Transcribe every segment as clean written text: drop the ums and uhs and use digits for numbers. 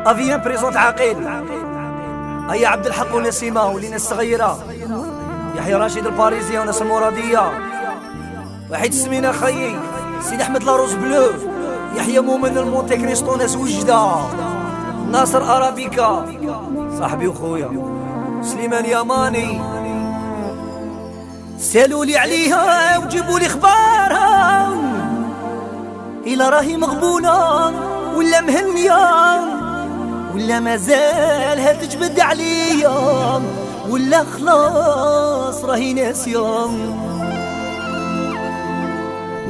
افيان بريزونت عقيل. هيا عبد الحق ونسيمة ولينا الصغيرة، يحيى راشد الباريزية وناس المرادية، وحيد سمينا خيي سيدي احمد لاروز بلو، يحيى مومن المونتي كريستو ناس وجدة، ناصر ارابيكا صاحبي وخويا، سليمان ياماني. سالولي عليها وجيبولي اخبارها، إلا راهي مغبونة ولا مهنية ولا مازالها تجبد عليا ولا خلاص راهي ناسية.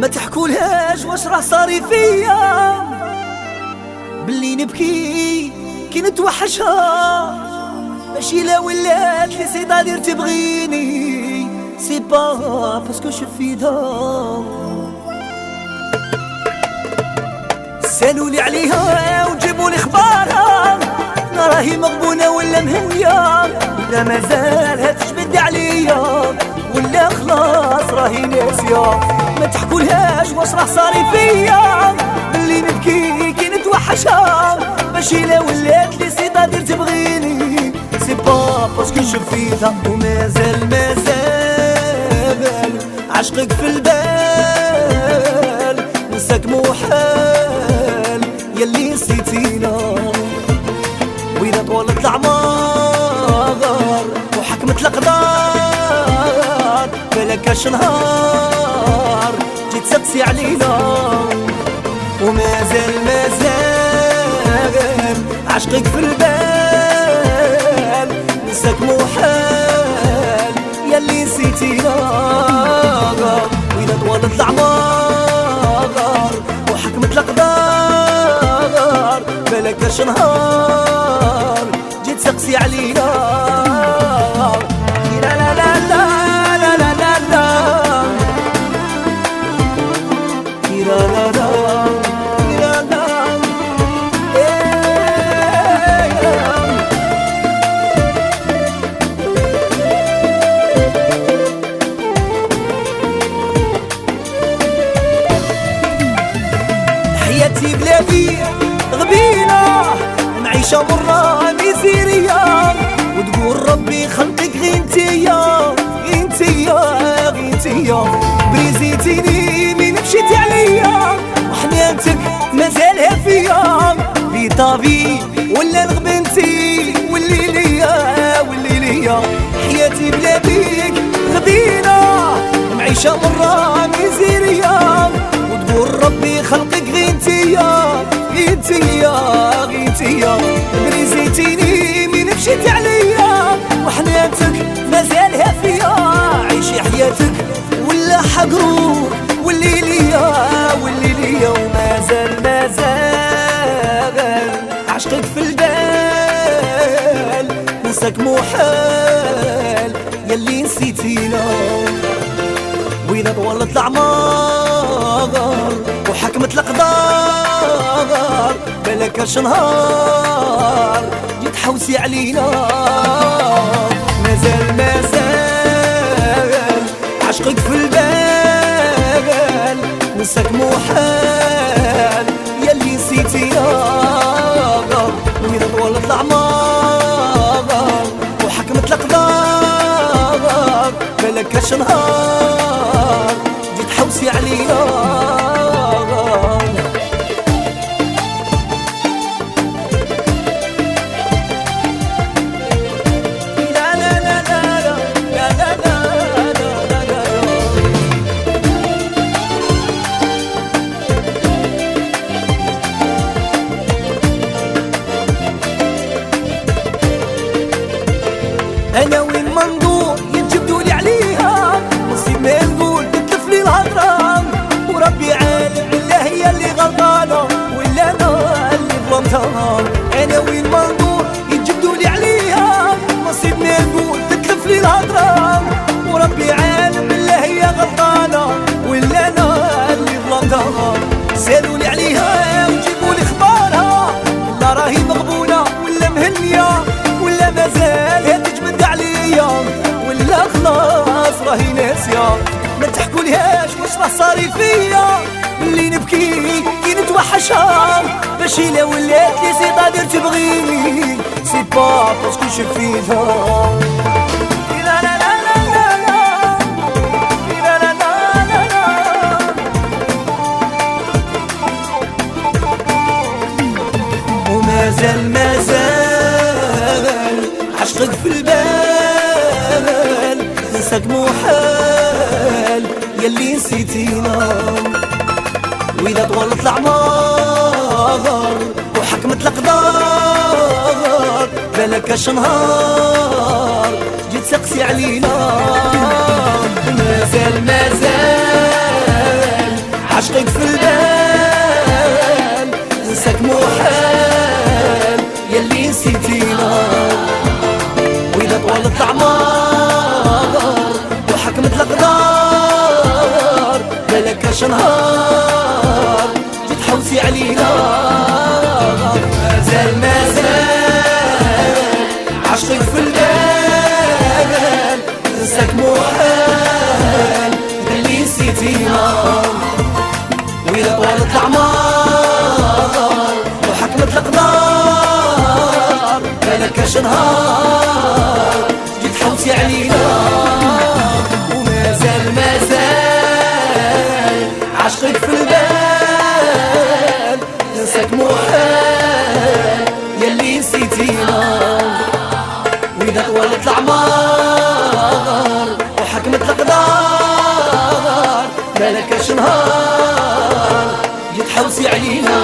ما تحكولهاش واش راه صاري فيا، بلي نبكي كي نتوحشها، ماشي لا ولات لي سيدادير تبغيني، سي با باسكو شفيدها. سالولي عليها وجيبولي اخبارها، راهي مغبونة ولا مهنية ولا مازالها تجبد عليا ولا خلاص راهي ناسية. ما تحكولهاش واش راه صاري فيا، بلي نبكي كي نتوحشها، ماشي لا ولات لي سيدادير تبغيني، سي با باسكو شفيتها. ومازال عشقك في البال، نساك محال يلي نسيتينا، وإذا طولت الأعمار وحكمت الأقدار، بلاكاش نهار جيت تسقسي علينا. ومازال عشقك في البال، نساك محال يلي نسيتينا، وإذا طولت الأعمار وحكمت الأقدار، بلاكاش نهار جيت تسقسي علينا. لا لا لا لا لا لا لا لا لا لا حياتي بلادي غبينة، معيشة مرة ميزيرية، وتقول ربي خلقك غي انتيا انتيا انتيا، بريزيتيني من مشيتي عليا، وحنياتك مازالها فيا، في طافي ولا نغبنتي واللي ليا واللي ليا. حياتي بلاديك غبينة، معيشة مرة ميزيرية، وتقول ربي خلقك غي انتيا انتيا انتيا، بريزيتيني من مشيتي عليا، وحنياتك مازالها فيا. عيشي حياتك ولا حقروك واللي ليا واللي ليا. ومازال عشقك في البال، نساك محال يلي نسيتينا، وإذا طولت الأعمار وحكمت الأقدار، بلاكاش نهار جيت حوسي علينا. مازال عشقك في البال، نساك محال يلي نسيتينا، وإذا طولت الأعمار وحكمت الأقدار، بلاكاش نهار جيت حوسي علينا. أنا وين ما ندور يتجبدولي عليها، نصيب ما نقول تتلف لي الهضرة، وربي عالم بالله هي اللي غلطانة ولا أنا اللي ظلمتها. أنا وين ما ندور يتجبدولي عليها، نصيب ما نقول تتلف لي الهضرة، وربي عالم بالله هي غلطانة ولا أنا اللي ظلمتها. سالولي عليها وجيبولي اخبارها، لا راهي مغبونة ولا مهنية ولا مازالها تجبد عليا ولا خلاص راهي ناسية. ما تحكولهاش واش راه صاري فيا، اللي نبكي كي نتوحشها ماشي لا ولات لي سي طادر تبغيني سي با باسكو شفيتها لا لا لا لا لا لا لا لا لا لا ومازال عشقك في البال ننساك محال يلي نسيتينا وإذا طولت الأعمار وحكمت الأقدار بالك اش نهار جيت تقسي علينا مازال عشقك في البال ننساك محال يلي نسيتينا وإذا طولت الأعمار وحكمت الأقدار بالك اش نهار جيت حوسي علينا مازال عشقك في البال ننساك محال اللي نسيتينا وإذا طولت الأعمار وحكمت الأقدار بالك اش نهار جيت حوسي علينا ومازال عشقك في البال ننساك محال يلي نسيتينا وإذا طولت الأعمار وحكمت الأقدار بالك اش نهار جيت حوسي علينا